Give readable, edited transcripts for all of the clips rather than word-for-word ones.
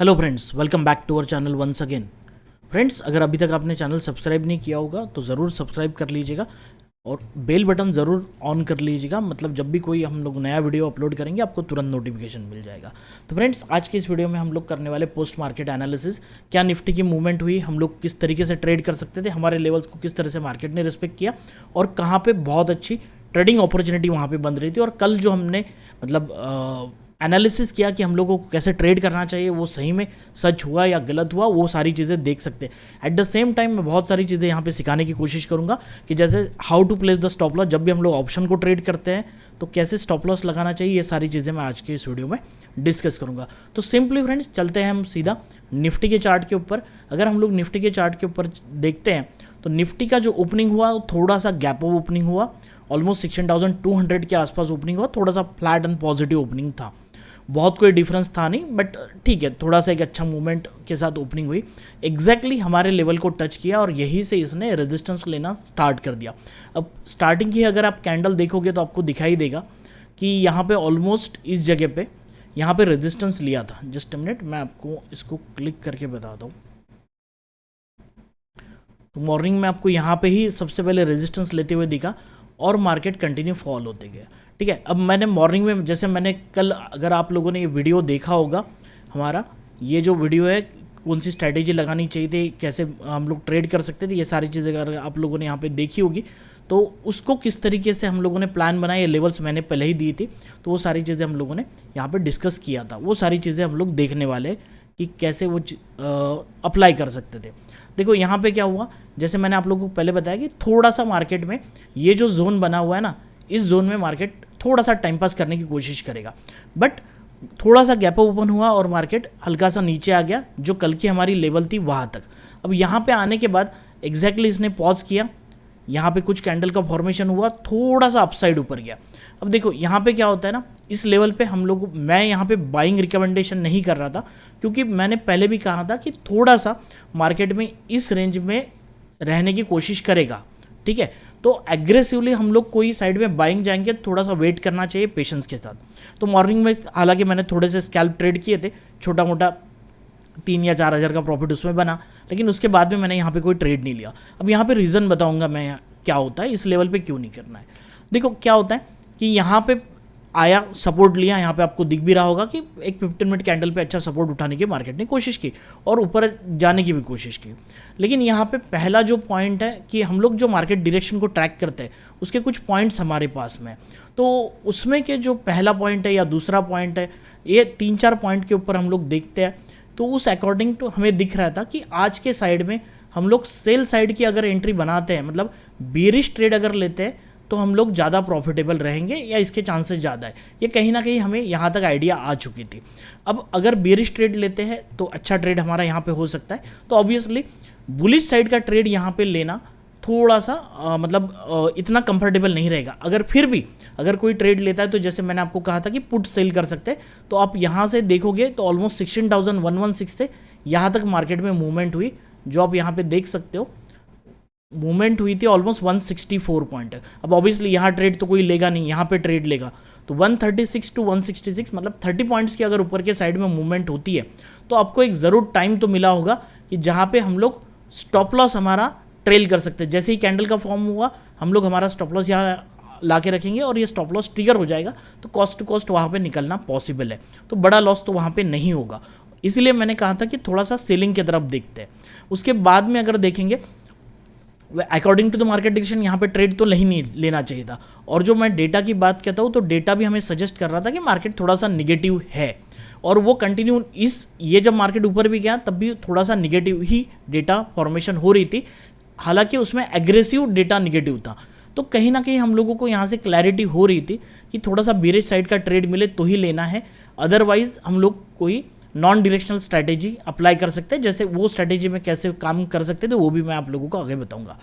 Hello friends, welcome back to our channel once again. Friends, अगर अभी तक आपने चैनल सब्सक्राइब नहीं किया होगा तो ज़रूर सब्सक्राइब कर लीजिएगा और बेल बटन ज़रूर ऑन कर लीजिएगा। मतलब जब भी कोई हम लोग नया वीडियो अपलोड करेंगे आपको तुरंत नोटिफिकेशन मिल जाएगा। तो फ्रेंड्स, आज के इस वीडियो में हम लोग करने वाले पोस्ट मार्केट एनालिसिस, क्या निफ्टी की मूवमेंट हुई, हम लोग किस तरीके से ट्रेड कर सकते थे, हमारे लेवल्स को किस तरह से मार्केट ने रिस्पेक्ट किया और कहाँ पर बहुत अच्छी ट्रेडिंग अपॉर्चुनिटी वहाँ पर बन रही थी। और कल जो हमने मतलब एनालिसिस किया कि हम लोगों को कैसे ट्रेड करना चाहिए, वो सही में सच हुआ या गलत हुआ, वो सारी चीज़ें देख सकते हैं। एट द सेम टाइम मैं बहुत सारी चीज़ें यहाँ पे सिखाने की कोशिश करूँगा कि जैसे how to place the stop loss. जब भी हम लोग ऑप्शन को ट्रेड करते हैं तो कैसे स्टॉप लॉस लगाना चाहिए, ये सारी चीज़ें मैं आज के इस वीडियो में डिस्कस करूँगा। तो सिंपली फ्रेंड्स, चलते हैं हम सीधा निफ्टी के चार्ट के ऊपर। अगर हम लोग निफ्टी के चार्ट के ऊपर देखते हैं तो निफ्टी का जो ओपनिंग हुआ वो थोड़ा सा गैप ऑफ ओपनिंग हुआ, ऑलमोस्ट 16,200 के आसपास ओपनिंग हुआ, थोड़ा सा फ्लैट एंड पॉजिटिव ओपनिंग था, बहुत कोई डिफरेंस था नहीं, बट ठीक है, थोड़ा सा एक अच्छा मूवमेंट के साथ ओपनिंग हुई। एग्जैक्टली हमारे लेवल को टच किया और यहीं से इसने रेजिस्टेंस लेना स्टार्ट कर दिया। अब स्टार्टिंग की अगर आप कैंडल देखोगे तो आपको दिखाई देगा कि यहाँ पे ऑलमोस्ट इस जगह पे यहाँ पे रेजिस्टेंस लिया था। जस्ट अ मिनट, मैं आपको इसको क्लिक करके बताता हूँ। तो मॉर्निंग में आपको यहाँ पे ही सबसे पहले रेजिस्टेंस लेते हुए दिखा और मार्केट कंटिन्यू फॉल होते गया। ठीक है, अब मैंने मॉर्निंग में, जैसे मैंने कल, अगर आप लोगों ने ये वीडियो देखा होगा, हमारा ये जो वीडियो है कौन सी स्ट्रैटेजी लगानी चाहिए थी, कैसे हम लोग ट्रेड कर सकते थे, ये सारी चीज़ें अगर आप लोगों ने यहाँ पे देखी होगी तो उसको किस तरीके से हम लोगों ने प्लान बनाया, ये लेवल्स मैंने पहले ही दी थी, तो वो सारी चीज़ें हम लोगों ने यहाँ पे डिस्कस किया था। वो सारी चीज़ें हम लोग देखने वाले कि कैसे वो अप्लाई कर सकते थे। देखो यहाँ पे क्या हुआ, जैसे मैंने आप लोगों को पहले बताया कि थोड़ा सा मार्केट में ये जो जोन बना हुआ है ना, इस जोन में मार्केट थोड़ा सा टाइम पास करने की कोशिश करेगा, बट थोड़ा सा गैप ओपन हुआ और मार्केट हल्का सा नीचे आ गया, जो कल की हमारी लेवल थी वहाँ तक। अब यहाँ पे आने के बाद एग्जैक्टली इसने पॉज किया, यहाँ पे कुछ कैंडल का फॉर्मेशन हुआ, थोड़ा सा अपसाइड ऊपर गया। अब देखो यहाँ पे क्या होता है ना, इस लेवल पे हम लोग, मैं यहाँ पे बाइंग रिकमेंडेशन नहीं कर रहा था, क्योंकि मैंने पहले भी कहा था कि थोड़ा सा मार्केट में इस रेंज में रहने की कोशिश करेगा। ठीक है, तो एग्रेसिवली हम लोग कोई साइड में बाइंग जाएंगे, थोड़ा सा वेट करना चाहिए पेशेंस के साथ। तो मॉर्निंग में हालांकि मैंने थोड़े से स्कैल्प ट्रेड किए थे, छोटा मोटा 3 या 4 हज़ार का प्रॉफिट उसमें बना, लेकिन उसके बाद में मैंने यहाँ पे कोई ट्रेड नहीं लिया। अब यहाँ पे रीज़न बताऊँगा मैं क्या होता है, इस लेवल पे क्यों नहीं करना है। देखो क्या होता है कि यहाँ पे आया, सपोर्ट लिया, यहाँ पे आपको दिख भी रहा होगा कि एक 15 मिनट कैंडल पे अच्छा सपोर्ट उठाने की मार्केट ने कोशिश की और ऊपर जाने की भी कोशिश की। लेकिन यहाँ पे पहला जो पॉइंट है कि हम लोग जो मार्केट डायरेक्शन को ट्रैक करते हैं उसके कुछ पॉइंट्स हमारे पास में, तो उसमें के जो पहला पॉइंट है या दूसरा पॉइंट है, ये 3-4 पॉइंट के ऊपर हम लोग देखते हैं। तो उस अकॉर्डिंग तो हमें दिख रहा था कि आज के साइड में हम लोग सेल साइड की अगर एंट्री बनाते हैं, मतलब बेरिश ट्रेड अगर लेते हैं, तो हम लोग ज़्यादा प्रॉफिटेबल रहेंगे या इसके चांसेस ज़्यादा है। ये कहीं ना कहीं हमें यहाँ तक आइडिया आ चुकी थी। अब अगर बेरिश ट्रेड लेते हैं तो अच्छा ट्रेड हमारा यहाँ पे हो सकता है। तो ऑब्वियसली बुलिश साइड का ट्रेड यहाँ पे लेना थोड़ा सा इतना कंफर्टेबल नहीं रहेगा। अगर फिर भी अगर कोई ट्रेड लेता है तो जैसे मैंने आपको कहा था कि पुट सेल कर सकते हैं, तो आप यहाँ से देखोगे तो ऑलमोस्ट 16,116 से यहाँ तक मार्केट में मूवमेंट हुई, जो आप यहाँ पे देख सकते हो। मूवमेंट हुई थी ऑलमोस्ट 164 पॉइंट। अब ऑब्वियसली यहाँ ट्रेड तो कोई लेगा नहीं, यहाँ पे ट्रेड लेगा तो 136 टू 166, मतलब 30 पॉइंट्स की अगर ऊपर के साइड में मूवमेंट होती है तो आपको एक ज़रूर टाइम तो मिला होगा कि जहाँ पे हम लोग स्टॉप लॉस हमारा ट्रेल कर सकते हैं। जैसे ही कैंडल का फॉर्म हुआ, हम लोग हमारा स्टॉप लॉस यहाँ ला के रखेंगे और ये स्टॉप लॉस ट्रिगर हो जाएगा, तो कॉस्ट टू कॉस्ट वहाँ पे निकलना पॉसिबल है, तो बड़ा लॉस तो वहाँ पे नहीं होगा। इसीलिए मैंने कहा था कि थोड़ा सा सेलिंग की तरफ देखते हैं। उसके बाद में अगर देखेंगे, according to the market direction यहाँ पे ट्रेड तो नहीं लेना चाहिए था। और जो मैं डेटा की बात कहता हूँ तो डेटा भी हमें सजेस्ट कर रहा था कि मार्केट थोड़ा सा निगेटिव है, और वो कंटिन्यू ये जब मार्केट ऊपर भी गया तब भी थोड़ा सा निगेटिव ही डेटा फॉर्मेशन हो रही थी, हालांकि उसमें एग्रेसिव डेटा निगेटिव था। तो कहीं ना कहीं हम लोगों को यहाँ से क्लैरिटी हो रही थी कि थोड़ा सा बेरिश साइड का ट्रेड मिले तो ही लेना है, अदरवाइज हम लोग कोई नॉन डायरेक्शनल स्ट्रैटेजी अप्लाई कर सकते हैं। जैसे वो स्ट्रैटेजी में कैसे काम कर सकते थे वो भी मैं आप लोगों को आगे बताऊंगा।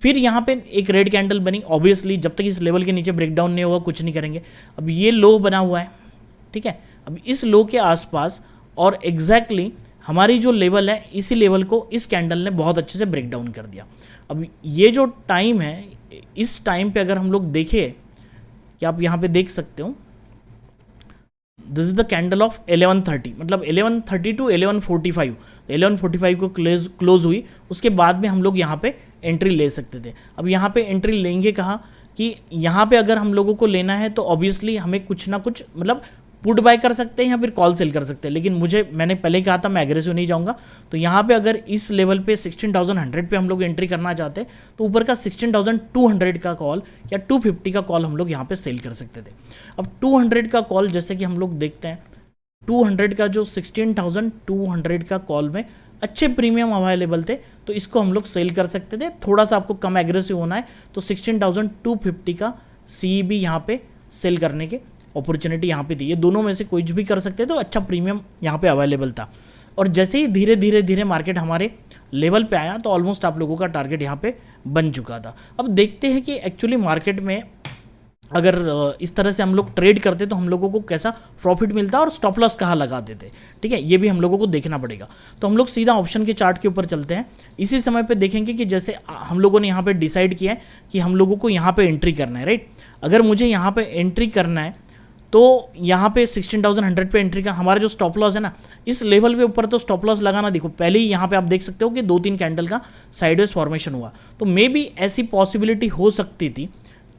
फिर यहाँ पे एक रेड कैंडल बनी, ऑब्वियसली जब तक इस लेवल के नीचे ब्रेकडाउन नहीं होगा कुछ नहीं करेंगे। अब ये लो बना हुआ है, ठीक है, अब इस लो के आसपास और एग्जैक्टली हमारी जो लेवल है, इसी लेवल को इस कैंडल ने बहुत अच्छे से ब्रेकडाउन कर दिया। अब ये जो टाइम है, इस टाइम पे अगर हम लोग देखें कि आप यहाँ पे देख सकते हो this is the candle of 11:30, मतलब 11:30 टू 11:45, 11:45 को क्लोज हुई, उसके बाद में हम लोग यहाँ पे एंट्री ले सकते थे। अब यहाँ पे एंट्री लेंगे कहाँ कि यहाँ पे अगर हम लोगों को लेना है तो ऑब्वियसली हमें कुछ ना कुछ मतलब पुट बाय कर सकते हैं या फिर कॉल सेल कर सकते हैं, लेकिन मैंने पहले कहा था मैं एग्रेसिव नहीं जाऊंगा। तो यहाँ पे अगर इस लेवल पे 16,100 पे हम लोग एंट्री करना चाहते हैं तो ऊपर का 16,200 का कॉल या 250 का कॉल हम लोग यहाँ पे सेल कर सकते थे। अब 200 का कॉल जैसे कि हम लोग देखते हैं 200 का जो 16,200 का कॉल में अच्छे प्रीमियम अवेलेबल थे, तो इसको हम लोग सेल कर सकते थे। थोड़ा सा आपको कम एग्रेसिव होना है तो 16,250 का CEB यहाँ पे सेल करने के अपॉर्चुनिटी यहाँ पे थी। ये दोनों में से कोई भी कर सकते थे, तो अच्छा प्रीमियम यहाँ पे अवेलेबल था। और जैसे ही धीरे धीरे धीरे मार्केट हमारे लेवल पे आया तो ऑलमोस्ट आप लोगों का टारगेट यहाँ पे बन चुका था। अब देखते हैं कि एक्चुअली मार्केट में अगर इस तरह से हम लोग ट्रेड करते तो हम लोगों को कैसा प्रॉफिट मिलता और स्टॉप लॉस कहाँ लगाते थे, ठीक है, ये भी हम लोगों को देखना पड़ेगा। तो हम लोग सीधा ऑप्शन के चार्ट के ऊपर चलते हैं। इसी समय पे देखेंगे कि जैसे हम लोगों ने यहाँ पे डिसाइड किया है कि हम लोगों को यहाँ पे एंट्री करना है, राइट। अगर मुझे यहाँ पे एंट्री करना है तो यहाँ पे 16,100 पे एंट्री का हमारा जो स्टॉप लॉस है ना, इस लेवल पे ऊपर तो स्टॉप लॉस लगाना, देखो पहले ही यहाँ पे आप देख सकते हो कि 2-3 कैंडल का साइडवेज फॉर्मेशन हुआ। तो मे बी ऐसी पॉसिबिलिटी हो सकती थी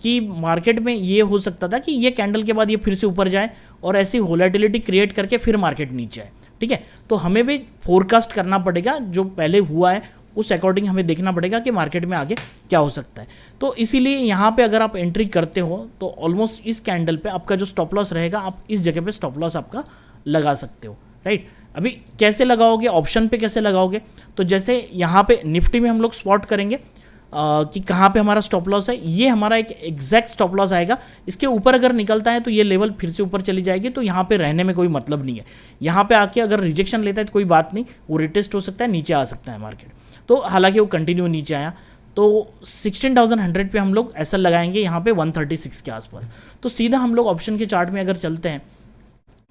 कि मार्केट में ये हो सकता था कि ये कैंडल के बाद ये फिर से ऊपर जाए और ऐसी वोलेटिलिटी क्रिएट करके फिर मार्केट नीचे आए, ठीक है। तो हमें भी फोरकास्ट करना पड़ेगा, जो पहले हुआ है उस अकॉर्डिंग हमें देखना पड़ेगा कि मार्केट में आगे क्या हो सकता है। तो इसीलिए यहाँ पे अगर आप एंट्री करते हो तो ऑलमोस्ट इस कैंडल पे आपका जो स्टॉप लॉस रहेगा, आप इस जगह पे स्टॉप लॉस आपका लगा सकते हो, राइट। अभी कैसे लगाओगे, ऑप्शन पे कैसे लगाओगे, तो जैसे यहाँ पे निफ्टी में हम लोग स्पॉट करेंगे कि कहाँ पे हमारा स्टॉप लॉस है। ये हमारा एक एग्जैक्ट स्टॉप लॉस आएगा, इसके ऊपर अगर निकलता है तो ये लेवल फिर से ऊपर चली जाएगी, तो यहाँ पे रहने में कोई मतलब नहीं है। यहाँ पे आके अगर रिजेक्शन लेता है तो कोई बात नहीं, वो रिटेस्ट हो सकता है, नीचे आ सकता है मार्केट। तो हालांकि वो कंटिन्यू नीचे आया, तो 16,100 पे हम लोग ऐसा लगाएंगे यहाँ पे 136 के आसपास। तो सीधा हम लोग ऑप्शन के चार्ट में अगर चलते हैं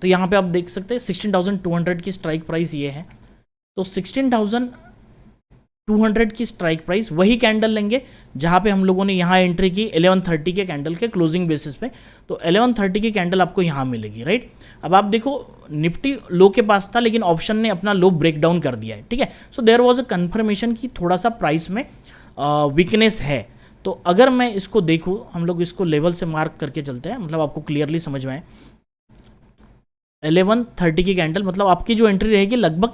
तो यहाँ पे आप देख सकते हैं 16,200 की स्ट्राइक प्राइस ये है। तो 16,200 की स्ट्राइक प्राइस, वही कैंडल लेंगे जहाँ पे हम लोगों ने यहाँ एंट्री की 11:30 के कैंडल के क्लोजिंग बेसिस पे। तो 11:30 की कैंडल आपको यहाँ मिलेगी, राइट। अब आप देखो निफ्टी लो के पास था लेकिन ऑप्शन ने अपना लो ब्रेक डाउन कर दिया है, ठीक है। So there was a confirmation कि थोड़ा सा प्राइस में वीकनेस है। तो अगर मैं इसको देखूँ, हम लोग इसको लेवल से मार्क करके चलते हैं, मतलब आपको क्लियरली समझ में आए। 11:30 की कैंडल मतलब आपकी जो एंट्री रहेगी लगभग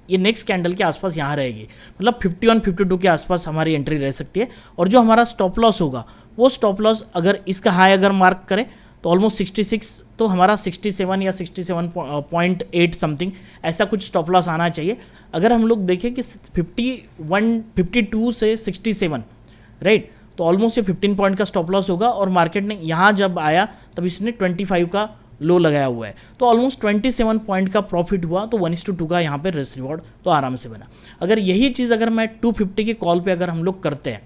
ये नेक्स्ट कैंडल के आसपास यहाँ रहेगी, मतलब 51-52 के आसपास हमारी एंट्री रह सकती है। और जो हमारा स्टॉप लॉस होगा वो स्टॉप लॉस अगर इसका हाई अगर मार्क करें तो ऑलमोस्ट 66, तो हमारा 67 या 67.8 समथिंग ऐसा कुछ स्टॉप लॉस आना चाहिए। अगर हम लोग देखें कि 52 से 67, राइट, तो ऑलमोस्ट ये 15 पॉइंट का स्टॉप लॉस होगा। और मार्केट ने यहाँ जब आया तब इसने 25 का लो लगाया हुआ है, तो ऑलमोस्ट 27 पॉइंट का प्रॉफिट हुआ। तो 1:2 का यहाँ पे रिस्क रिवॉर्ड तो आराम से बना। अगर यही चीज़ अगर मैं 250 के कॉल पे अगर हम लोग करते हैं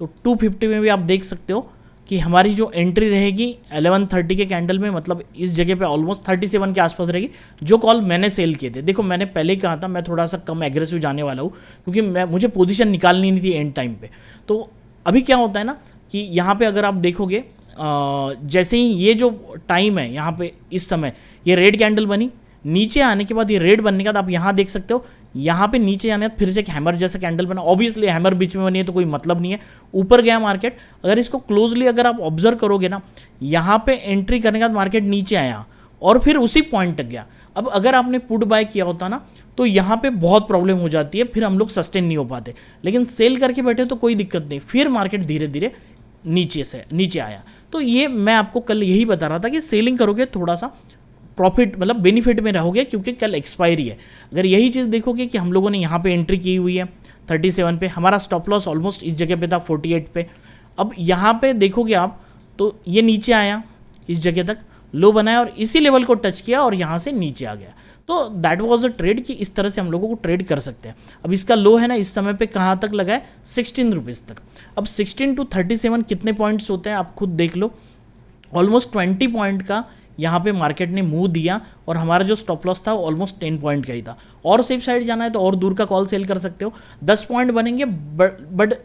तो 250 में भी आप देख सकते हो कि हमारी जो एंट्री रहेगी 11:30 के कैंडल में, मतलब इस जगह पे ऑलमोस्ट 37 के आसपास रहेगी, जो कॉल मैंने सेल किए थे। देखो मैंने पहले ही कहा था मैं थोड़ा सा कम एग्रेसिव जाने वाला हूँ क्योंकि मुझे पोजीशन निकालनी नहीं थी एंड टाइम पे। तो अभी क्या होता है ना कि यहाँ पे अगर आप देखोगे जैसे ही ये जो टाइम है यहाँ पे इस समय ये रेड कैंडल बनी, नीचे आने के बाद ये रेड बनने के बाद आप यहाँ देख सकते हो यहाँ पे नीचे आने फिर से एक हैमर जैसा कैंडल बना। ऑब्वियसली हैमर बीच में बनी है तो कोई मतलब नहीं है, ऊपर गया मार्केट। अगर इसको क्लोजली अगर आप ऑब्जर्व करोगे ना, यहाँ पे एंट्री करने के बाद मार्केट नीचे आया और फिर उसी पॉइंट तक गया। अब अगर आपने पुट बाय किया होता ना तो यहाँ पे बहुत प्रॉब्लम हो जाती है, फिर हम लोग सस्टेन नहीं हो पाते। लेकिन सेल करके बैठे तो कोई दिक्कत नहीं, फिर मार्केट धीरे धीरे नीचे आया। तो ये मैं आपको कल यही बता रहा था कि सेलिंग करोगे थोड़ा सा प्रॉफिट मतलब बेनिफिट में रहोगे क्योंकि कल एक्सपायरी है। अगर यही चीज़ देखोगे कि हम लोगों ने यहाँ पे एंट्री की हुई है 37 पे, हमारा स्टॉप लॉस ऑलमोस्ट इस जगह पे था 48 पे। अब यहाँ पे देखोगे आप तो ये नीचे आया, इस जगह तक लो बनाया और इसी लेवल को टच किया और यहाँ से नीचे आ गया। तो दैट वाज अ ट्रेड कि इस तरह से हम लोगों को ट्रेड कर सकते हैं। अब इसका लो है ना इस समय पे कहाँ तक लगा है 16 रुपीज़ तक। अब 16 to 37 कितने पॉइंट्स होते हैं आप खुद देख लो, ऑलमोस्ट 20 पॉइंट का यहाँ पे मार्केट ने मूव दिया और हमारा जो स्टॉप लॉस था वो ऑलमोस्ट 10 पॉइंट का ही था। और सेफ साइड जाना है तो और दूर का कॉल सेल कर सकते हो, 10 पॉइंट बनेंगे बट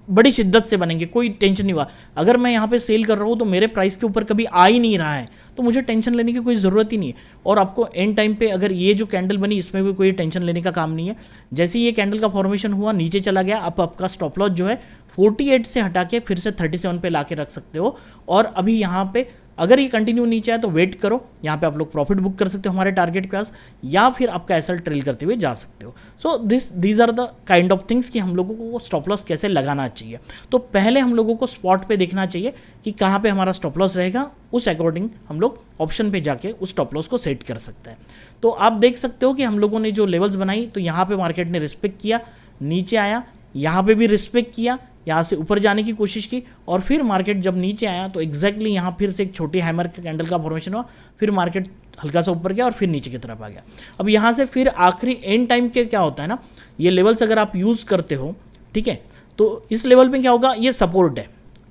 बड़ी शिद्दत से बनेंगे, कोई टेंशन नहीं हुआ। अगर मैं यहाँ पे सेल कर रहा हूँ तो मेरे प्राइस के ऊपर कभी आ ही नहीं रहा है, तो मुझे टेंशन लेने की कोई ज़रूरत ही नहीं है। और आपको एंड टाइम पे अगर ये जो कैंडल बनी इसमें भी कोई टेंशन लेने का काम नहीं है। जैसे ही ये कैंडल का फॉर्मेशन हुआ नीचे चला गया, अब आपका स्टॉप लॉस जो है 48 से हटा के फिर से 37 पे ला के रख सकते हो। और अभी यहाँ पे अगर ये कंटिन्यू नीचे आए तो वेट करो, यहाँ पे आप लोग प्रॉफिट बुक कर सकते हो हमारे टारगेट के पास, या फिर आपका एसएल ट्रेल करते हुए जा सकते हो। So these are the kind of things कि हम लोगों को स्टॉप लॉस कैसे लगाना चाहिए। तो पहले हम लोगों को स्पॉट पे देखना चाहिए कि कहाँ पे हमारा स्टॉप लॉस रहेगा, उस अकॉर्डिंग हम लोग ऑप्शन पे जाके उस स्टॉप लॉस को सेट कर सकते हैं। तो आप देख सकते हो कि हम लोगों ने जो लेवल्स बनाई, तो यहाँ पे मार्केट ने रिस्पेक्ट किया, नीचे आया, यहाँ पे भी रिस्पेक्ट किया, यहाँ से ऊपर जाने की कोशिश की, और फिर मार्केट जब नीचे आया तो एग्जैक्टली यहाँ फिर से एक छोटी हैमर के कैंडल का फॉर्मेशन हुआ, फिर मार्केट हल्का सा ऊपर गया और फिर नीचे की तरफ आ गया। अब यहाँ से फिर आखिरी एंड टाइम के क्या होता है ना, ये लेवल्स अगर आप यूज़ करते हो, ठीक है, तो इस लेवल पे क्या होगा, ये सपोर्ट है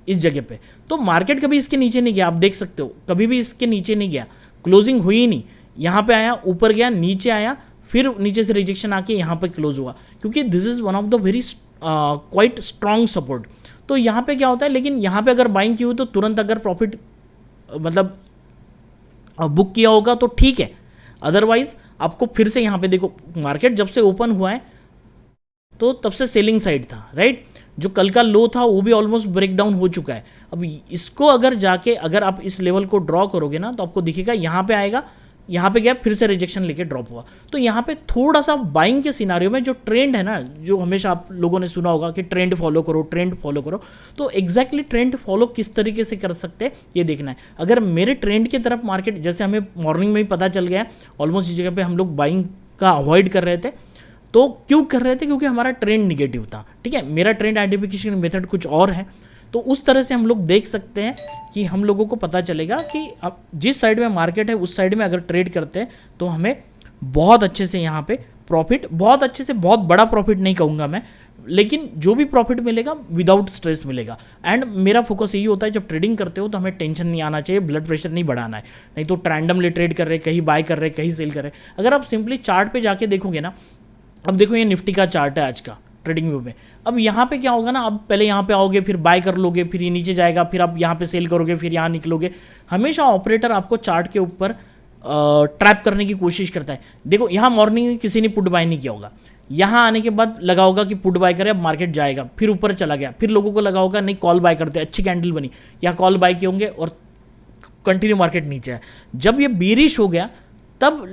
इस जगह पे, तो मार्केट कभी इसके नीचे नहीं गया, आप देख सकते हो कभी भी इसके नीचे नहीं गया, क्लोजिंग हुई ही नहीं, यहाँ पे आया, ऊपर गया, नीचे आया, फिर नीचे से रिजेक्शन आके यहाँ पे क्लोज हुआ, क्योंकि this is one of the very quite strong support. तो यहाँ पे क्या होता है, लेकिन यहाँ पे अगर बाइंग की हुई तो तुरंत अगर प्रॉफिट मतलब बुक किया होगा तो ठीक है, अदरवाइज आपको फिर से यहाँ पे देखो, मार्केट जब से ओपन हुआ है तो तब से सेलिंग साइड था, राइट, जो कल का लो था वो भी ऑलमोस्ट ब्रेक डाउन हो चुका है। अब इसको अगर जाके अगर आप इस लेवल को ड्रॉ करोगे ना तो आपको दिखेगा यहाँ पे आएगा, यहाँ पे गया, फिर से रिजेक्शन लेके ड्रॉप हुआ। तो यहाँ पे थोड़ा सा बाइंग के सिनारियो में जो ट्रेंड है ना, जो हमेशा आप लोगों ने सुना होगा कि ट्रेंड फॉलो करो, ट्रेंड फॉलो करो, तो एग्जैक्टली ट्रेंड फॉलो किस तरीके से कर सकते हैं ये देखना है। अगर मेरे ट्रेंड की तरफ मार्केट, जैसे हमें मॉर्निंग में ही पता चल गया ऑलमोस्ट इस जगह पे हम लोग बाइंग का अवॉइड कर रहे थे, तो क्यों कर रहे थे, क्योंकि हमारा ट्रेंड निगेटिव था, ठीक है, मेरा ट्रेंड आइडेंटिफिकेशन मेथड कुछ और है। तो उस तरह से हम लोग देख सकते हैं कि हम लोगों को पता चलेगा कि अब जिस साइड में मार्केट है उस साइड में अगर ट्रेड करते हैं तो हमें बहुत अच्छे से यहाँ पे प्रॉफिट, बहुत अच्छे से, बहुत बड़ा प्रॉफिट नहीं कहूँगा मैं, लेकिन जो भी प्रॉफिट मिलेगा विदाउट स्ट्रेस मिलेगा। एंड मेरा फोकस यही होता है, जब ट्रेडिंग करते हो तो हमें टेंशन नहीं आना चाहिए, ब्लड प्रेशर नहीं बढ़ाना है, नहीं तो रैंडमली ट्रेड कर रहे, कहीं बाय कर रहे, कहीं सेल कर रहे। अगर आप सिंपली चार्ट पे जाके देखोगे ना, अब देखो ये निफ्टी का चार्ट है आज का ट्रेडिंग व्यू में, अब यहाँ पे क्या होगा ना, अब पहले यहाँ पे आओगे, फिर बाय कर लोगे, फिर ये नीचे जाएगा, फिर आप यहाँ पे सेल करोगे, फिर यहाँ निकलोगे। हमेशा ऑपरेटर आपको चार्ट के ऊपर ट्रैप करने की कोशिश करता है। देखो यहाँ मॉर्निंग में किसी ने पुट बाय नहीं किया होगा, यहाँ आने के बाद लगा होगा कि पुट बाय करे, अब मार्केट जाएगा, फिर ऊपर चला गया, फिर लोगों को लगा होगा नहीं कॉल बाय करते, अच्छी कैंडल बनी, या कॉल बाय किए होंगे और कंटिन्यू मार्केट नीचे है। जब ये बीरिश हो गया तब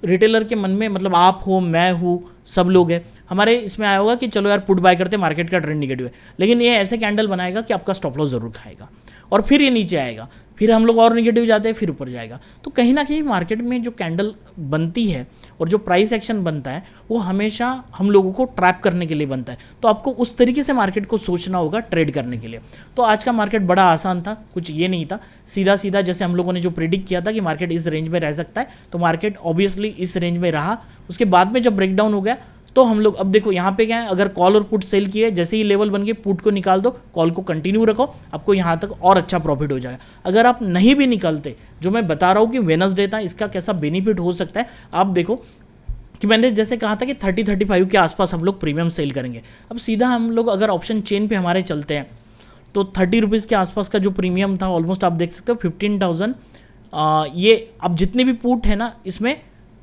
रिटेलर के मन में, मतलब आप हो, मैं हूँ, सब लोग हैं, हमारे इसमें आया होगा कि चलो यार पुट बाय करते, मार्केट का ट्रेंड निगेटिव है, लेकिन ये ऐसे कैंडल बनाएगा कि आपका स्टॉप लॉस जरूर खाएगा, और फिर ये नीचे आएगा, फिर हम लोग और निगेटिव जाते हैं, फिर ऊपर जाएगा। तो कहीं ना कहीं मार्केट में जो कैंडल बनती है और जो प्राइस एक्शन बनता है वो हमेशा हम लोगों को ट्रैप करने के लिए बनता है। तो आपको उस तरीके से मार्केट को सोचना होगा ट्रेड करने के लिए। तो आज का मार्केट बड़ा आसान था, कुछ ये नहीं था, सीधा सीधा जैसे हम लोगों ने जो प्रिडिक्ट किया था कि मार्केट इस रेंज में रह सकता है, तो मार्केट ऑब्वियसली इस रेंज में रहा। उसके बाद में जब ब्रेकडाउन हो गया तो हम लोग, अब देखो यहाँ पे क्या है, अगर कॉल और पुट सेल किए, जैसे ही लेवल बन गए पुट को निकाल दो, कॉल को कंटिन्यू रखो, आपको यहाँ तक और अच्छा प्रॉफिट हो जाएगा। अगर आप नहीं भी निकलते, जो मैं बता रहा हूँ कि वेडनेसडे था, इसका कैसा बेनिफिट हो सकता है, आप देखो कि मैंने जैसे कहा था कि 30-35 के आसपास हम लोग प्रीमियम सेल करेंगे। अब सीधा हम लोग अगर ऑप्शन चेन पे हमारे चलते हैं तो 30 रुपीज़ के आसपास का जो प्रीमियम था, ऑलमोस्ट आप देख सकते हो 15,000, ये अब जितने भी पुट है ना इसमें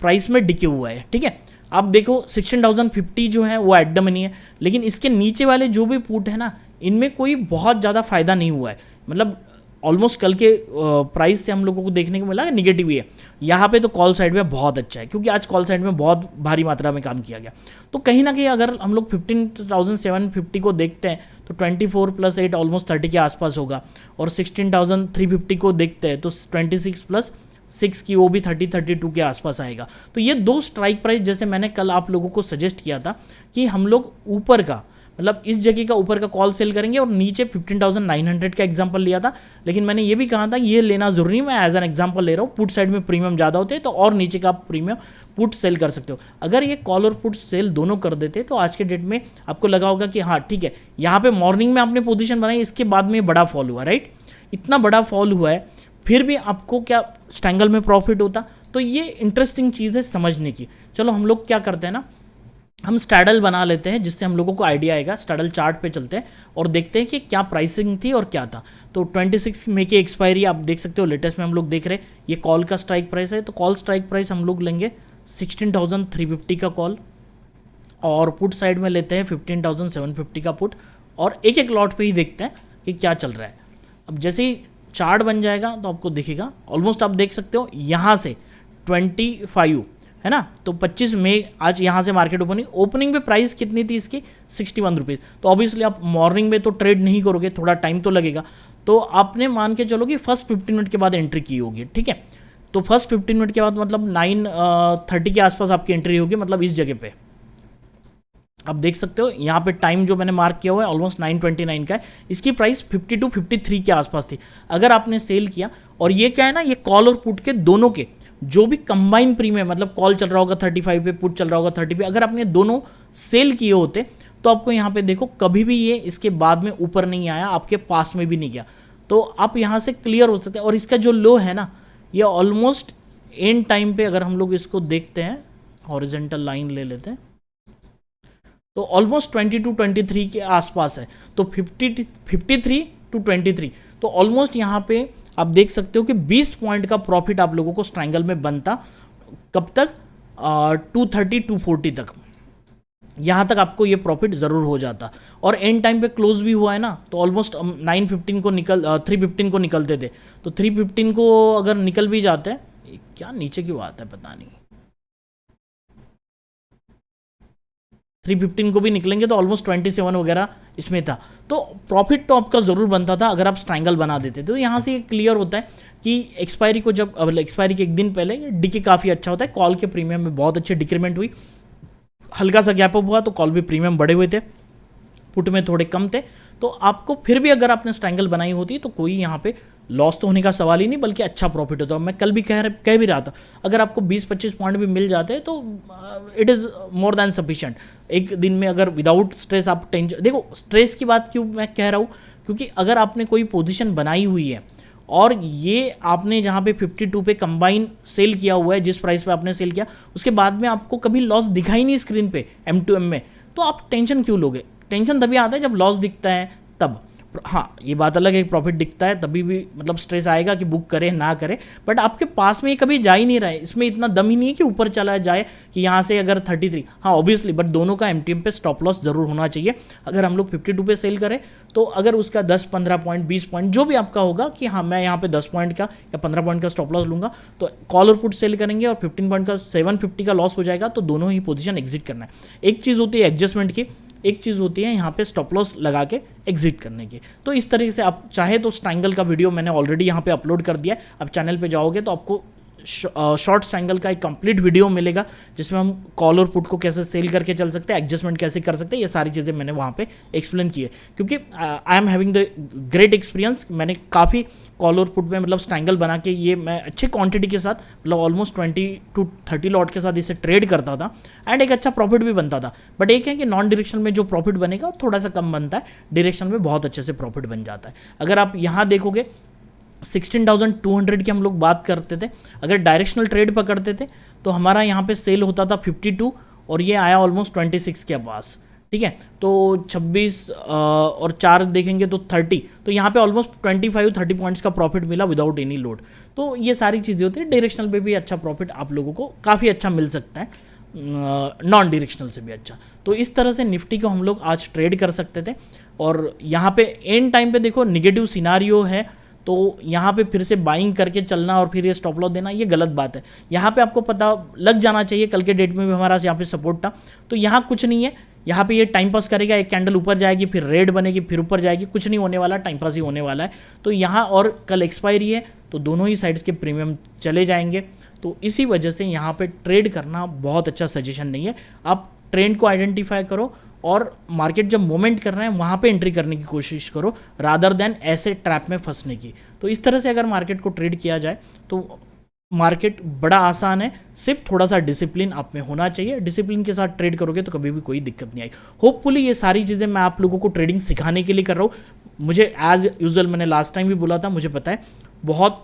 प्राइस में डिके हुआ है, ठीक है। आप देखो 16,050 जो है वो एट द मनी है, लेकिन इसके नीचे वाले जो भी पुट है ना, इनमें कोई बहुत ज़्यादा फायदा नहीं हुआ है, मतलब ऑलमोस्ट कल के प्राइस से हम लोगों को देखने को मिला निगेटिव ही है। यहाँ पे तो कॉल साइड में बहुत अच्छा है, क्योंकि आज कॉल साइड में बहुत भारी मात्रा में काम किया गया। तो कहीं ना कहीं अगर हम लोग 15,750 को देखते हैं तो 24 + 8 ऑलमोस्ट 30 के आसपास होगा, और 16,350 को देखते हैं तो 26 + 6 की वो भी 30-32 के आसपास आएगा। तो ये दो स्ट्राइक प्राइस, जैसे मैंने कल आप लोगों को सजेस्ट किया था कि हम लोग ऊपर का, मतलब इस जगह का ऊपर का कॉल सेल करेंगे, और नीचे 15,900 का एग्जांपल लिया था, लेकिन मैंने ये भी कहा था ये लेना जरूरी नहीं, मैं एज एन एग्जांपल ले रहा हूँ। पुट साइड में प्रीमियम ज़्यादा होते हैं तो और नीचे का प्रीमियम पुट सेल कर सकते हो। अगर ये कॉल और पुट सेल दोनों कर देते तो आज के डेट में आपको लगा होगा कि हाँ ठीक है, यहाँ पे मॉर्निंग में आपने पोजीशन बनाई, इसके बाद में बड़ा फॉल हुआ, राइट, इतना बड़ा फॉल हुआ है, फिर भी आपको क्या स्ट्रैंगल में प्रॉफिट होता। तो ये इंटरेस्टिंग चीज़ है समझने की। चलो हम लोग क्या करते हैं ना, हम स्टैडल बना लेते हैं जिससे हम लोगों को आइडिया आएगा। स्टैडल चार्ट पे चलते हैं और देखते हैं कि क्या प्राइसिंग थी और क्या था। तो 26 मई की एक्सपायरी आप देख सकते हो, लेटेस्ट में हम लोग देख रहे हैं ये कॉल का स्ट्राइक प्राइस है। तो कॉल स्ट्राइक प्राइस हम लोग लेंगे 16,350 का कॉल, और पुट साइड में लेते हैं 15,750 का पुट, और एक एक लॉट पे ही देखते हैं कि क्या चल रहा है। अब जैसे ही चार्ट बन जाएगा तो आपको दिखेगा, ऑलमोस्ट आप देख सकते हो यहाँ से 25 है ना, तो 25 मई आज यहाँ से मार्केट ओपनिंग पे प्राइस कितनी थी इसकी 61 रुपीज़। तो ऑब्वियसली आप मॉर्निंग में तो ट्रेड नहीं करोगे, थोड़ा टाइम तो लगेगा, तो आपने मान के चलो कि फर्स्ट 15 मिनट के बाद एंट्री की होगी, ठीक है। तो फर्स्ट 15 मिनट के बाद मतलब 9:30 के आसपास आपकी एंट्री होगी, मतलब इस जगह पे आप देख सकते हो यहाँ पे टाइम जो मैंने मार्क किया हुआ है ऑलमोस्ट 9:29 का है। इसकी प्राइस 52-53 के आसपास थी। अगर आपने सेल किया, और ये क्या है ना, ये कॉल और पुट के दोनों के जो भी कंबाइन प्रीमियम, मतलब कॉल चल रहा होगा 35 पे, पुट चल रहा होगा 30 पे, अगर आपने दोनों सेल किए होते तो आपको यहाँ पे देखो कभी भी ये इसके बाद में ऊपर नहीं आया, आपके पास में भी नहीं गया, तो आप यहाँ से क्लियर हो सकते हैं। और इसका जो लो है ना, ये ऑलमोस्ट एंड टाइम पे अगर हम लोग इसको देखते हैं, हॉरिजॉन्टल लाइन ले लेते हैं, तो ऑलमोस्ट 22-23 के आसपास है। तो 53-23, तो ऑलमोस्ट यहाँ पे आप देख सकते हो कि 20 पॉइंट का प्रॉफिट आप लोगों को स्ट्रैंगल में बनता। कब तक? 230-240 तक, यहाँ तक आपको ये प्रॉफिट ज़रूर हो जाता। और एंड टाइम पे क्लोज भी हुआ है ना, तो ऑलमोस्ट 9:15 को 3:15 को निकलते थे, तो 3:15 को अगर निकल भी जाते हैं, क्या नीचे क्यों आता है पता नहीं, 3:15 को भी निकलेंगे तो ऑलमोस्ट 27 वगैरह इसमें था। तो प्रॉफिट तो आपका ज़रूर बनता था अगर आप स्ट्रैंगल बना देते। तो यहाँ से ये क्लियर होता है कि एक्सपायरी को जब एक्सपायरी के एक दिन पहले डीके काफ़ी अच्छा होता है। कॉल के प्रीमियम में बहुत अच्छी डिक्रीमेंट हुई, हल्का सा गैप अप हुआ तो कॉल भी प्रीमियम बढ़े हुए थे, पुट में थोड़े कम थे। तो आपको फिर भी अगर आपने स्ट्रैंगल बनाई होती तो कोई यहाँ पे लॉस तो होने का सवाल ही नहीं, बल्कि अच्छा प्रॉफिट होता। मैं कल भी कह भी रहा था, अगर आपको 20-25 पॉइंट भी मिल जाते तो it is more than sufficient. एक दिन में अगर विदाउट स्ट्रेस आप टेंशन, देखो स्ट्रेस की बात क्यों मैं कह रहा हूँ, क्योंकि अगर आपने कोई पोजीशन बनाई हुई है और ये आपने जहाँ पे 52 पे कंबाइन सेल किया हुआ है, जिस प्राइस पे आपने सेल किया, उसके बाद में आपको कभी लॉस दिखा ही नहीं स्क्रीन पे M2M में, तो आप टेंशन क्यों लोगे? टेंशन तभी आता है जब लॉस दिखता है तब। हाँ, ये बात अलग है, प्रॉफिट दिखता है तभी भी मतलब स्ट्रेस आएगा कि बुक करे ना करे, बट आपके पास में ये कभी जा ही नहीं रहा है। इसमें इतना दम ही नहीं है कि ऊपर चला जाए कि यहाँ से अगर 33, हाँ ऑब्वियसली, बट दोनों का MTM पे स्टॉप लॉस जरूर होना चाहिए। अगर हम लोग 52 पे सेल करें तो अगर उसका 10-15 पॉइंट 20 पॉइंट जो भी आपका होगा कि हाँ मैं यहाँ पे 10 पॉइंट का या 15 पॉइंट का स्टॉप लॉस लूँगा, तो कॉल और पुट सेल करेंगे और 15 पॉइंट का 750 का लॉस हो जाएगा, तो दोनों ही पोजीशन एग्जिट करना है। एक चीज़ होती है एडजस्टमेंट की, एक चीज़ होती है यहाँ पे स्टॉप लॉस लगा के एग्जिट करने की। तो इस तरीके से आप चाहे तो स्ट्रैंगल का वीडियो मैंने ऑलरेडी यहाँ पे अपलोड कर दिया है। आप चैनल पे जाओगे तो आपको शॉर्ट स्ट्रैंगल का एक कंप्लीट वीडियो मिलेगा जिसमें हम कॉल और पुट को कैसे सेल करके चल सकते हैं, एडजस्टमेंट कैसे कर सकते हैं, ये सारी चीज़ें मैंने वहाँ पे एक्सप्लेन की है। क्योंकि I am having the great experience, मैंने काफ़ी कॉल और पुट में मतलब स्ट्रैंगल बना के ये मैं अच्छे क्वांटिटी के साथ मतलब ऑलमोस्ट 20-30 लॉट के साथ इसे ट्रेड करता था एंड एक अच्छा प्रॉफिट भी बनता था। बट एक है कि नॉन डायरेक्शनल में जो प्रॉफिट बनेगा थोड़ा सा कम बनता है, डायरेक्शनल में बहुत अच्छे से प्रॉफिट बन जाता है। अगर आप यहाँ देखोगे 16,200 की हम लोग बात करते थे, अगर डायरेक्शनल ट्रेड पकड़ते थे तो हमारा यहाँ पे सेल होता था 52 और ये आया ऑलमोस्ट 26 के पास, ठीक है। तो 26 और 4 देखेंगे तो 30, तो यहाँ पे ऑलमोस्ट 25-30 पॉइंट्स का प्रॉफिट मिला विदाउट एनी लोड। तो ये सारी चीज़ें होती है, डायरेक्शनल पे भी अच्छा प्रॉफिट आप लोगों को काफ़ी अच्छा मिल सकता है, नॉन डायरेक्शनल से भी अच्छा। तो इस तरह से निफ्टी को हम लोग आज ट्रेड कर सकते थे। और यहाँ पे एंड टाइम पे देखो निगेटिव सिनारियो है, तो यहाँ पे फिर से बाइंग करके चलना और फिर ये स्टॉप लॉस देना, ये गलत बात है। यहाँ पे आपको पता लग जाना चाहिए, कल के डेट में भी हमारा यहाँ पे सपोर्ट था, तो यहाँ कुछ नहीं है, यहाँ पे ये टाइम पास करेगा, एक कैंडल ऊपर जाएगी फिर रेड बनेगी फिर ऊपर जाएगी, कुछ नहीं होने वाला, टाइम पास ही होने वाला है। तो यहाँ और कल एक्सपायरी है तो दोनों ही साइड्स के प्रीमियम चले जाएंगे, तो इसी वजह से यहाँ पे ट्रेड करना बहुत अच्छा सजेशन नहीं है। आप ट्रेंड को आइडेंटिफाई करो और मार्केट जब मोमेंट कर रहे हैं वहाँ पे एंट्री करने की कोशिश करो रादर देन ऐसे ट्रैप में फंसने की। तो इस तरह से अगर मार्केट को ट्रेड किया जाए तो मार्केट बड़ा आसान है, सिर्फ थोड़ा सा डिसिप्लिन आप में होना चाहिए। डिसिप्लिन के साथ ट्रेड करोगे तो कभी भी कोई दिक्कत नहीं आई। होपफुली ये सारी चीज़ें मैं आप लोगों को ट्रेडिंग सिखाने के लिए कर रहा हूँ। मुझे एज यूजुअल मैंने लास्ट टाइम भी बोला था, मुझे पता है बहुत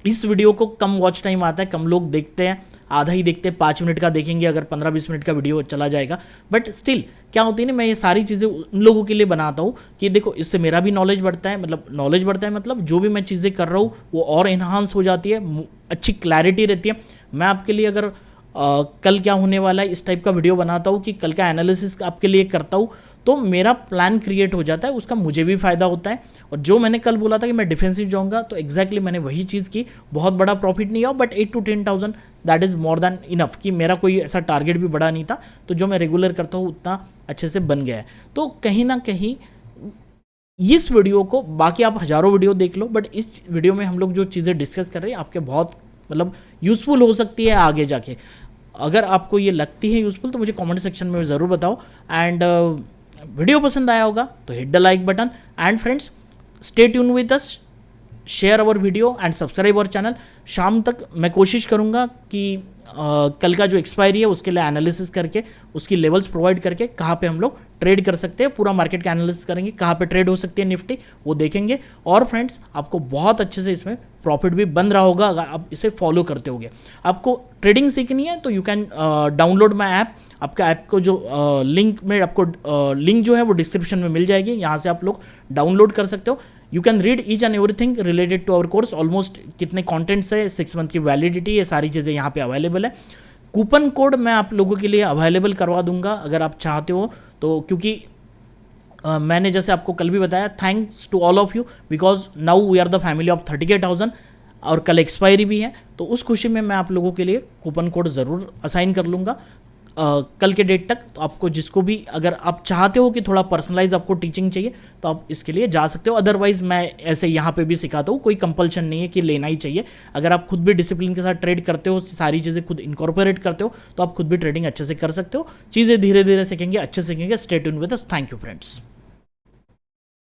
इस वीडियो को कम वॉच टाइम आता है, कम लोग देखते हैं, आधा ही देखते हैं, 5 मिनट का देखेंगे, अगर 15-20 मिनट का वीडियो चला जाएगा। बट स्टिल क्या होती है ना, मैं ये सारी चीज़ें उन लोगों के लिए बनाता हूँ कि देखो इससे मेरा भी नॉलेज बढ़ता है, मतलब जो भी मैं चीज़ें कर रहा हूँ वो और इन्हांस हो जाती है, अच्छी क्लैरिटी रहती है। मैं आपके लिए अगर कल क्या होने वाला है इस टाइप का वीडियो बनाता हूँ कि कल का एनालिसिस आपके लिए करता हूँ, तो मेरा प्लान क्रिएट हो जाता है, उसका मुझे भी फ़ायदा होता है। और जो मैंने कल बोला था कि मैं डिफेंसिव जाऊँगा, तो एग्जैक्टली मैंने वही चीज़ की। बहुत बड़ा प्रॉफिट नहीं हुआ, but 8 to 10,000 that is more than enough, कि मेरा कोई ऐसा टारगेट भी बड़ा नहीं था, तो जो मैं रेगुलर करता हूँ उतना अच्छे से बन गया है। तो कहीं ना कहीं इस वीडियो को, बाकी आप हज़ारों वीडियो देख लो, बट इस वीडियो में हम लोग जो चीज़ें डिस्कस कर रहे हैं आपके बहुत मतलब यूज़फुल हो सकती है आगे जाके। अगर आपको ये लगती है यूज़फुल तो मुझे कमेंट सेक्शन में ज़रूर बताओ। एंड वीडियो पसंद आया होगा तो hit the like button. And friends, stay tune with us, share our video and subscribe our channel. शाम तक मैं कोशिश करूँगा कि कल का जो एक्सपायरी है उसके लिए एनालिसिस करके उसकी लेवल्स प्रोवाइड करके कहाँ पे हम लोग ट्रेड कर सकते हैं, पूरा मार्केट का एनालिसिस करेंगे, कहाँ पे ट्रेड हो सकती है निफ्टी, वो देखेंगे। और फ्रेंड्स, आपको बहुत अच्छे से इसमें प्रॉफिट भी बन रहा होगा अगर आप इसे फॉलो करते होगे। आपको ट्रेडिंग सीखनी है तो you can download my app. आपका ऐप को जो लिंक में आपको लिंक जो है वो डिस्क्रिप्शन में मिल जाएगी, यहाँ से आप लोग डाउनलोड कर सकते हो। You can read each and everything related to our course. Almost कितने कंटेंट्स है, 6 मंथ की वैलिडिटी, ये सारी चीज़ें यहाँ पे अवेलेबल है। कूपन कोड मैं आप लोगों के लिए अवेलेबल करवा दूंगा अगर आप चाहते हो तो, क्योंकि मैंने जैसे आपको कल भी बताया, thanks to all of you because now we are the family of 38,000 और कल एक्सपायरी भी है, तो उस खुशी में मैं आप लोगों के लिए कूपन कोड ज़रूर असाइन कर लूँगा कल के डेट तक। तो आपको जिसको भी, अगर आप चाहते हो कि थोड़ा पर्सनलाइज आपको टीचिंग चाहिए तो आप इसके लिए जा सकते हो। अदरवाइज मैं ऐसे यहाँ पे भी सिखाता हूँ, कोई कंपल्शन नहीं है कि लेना ही चाहिए। अगर आप खुद भी डिसिप्लिन के साथ ट्रेड करते हो, सारी चीज़ें खुद इनकॉर्पोरेट करते हो, तो आप खुद भी ट्रेडिंग अच्छे से कर सकते हो। चीज़ें धीरे धीरे सीखेंगे, अच्छे सीखेंगे। Stay tune with us. Thank you friends.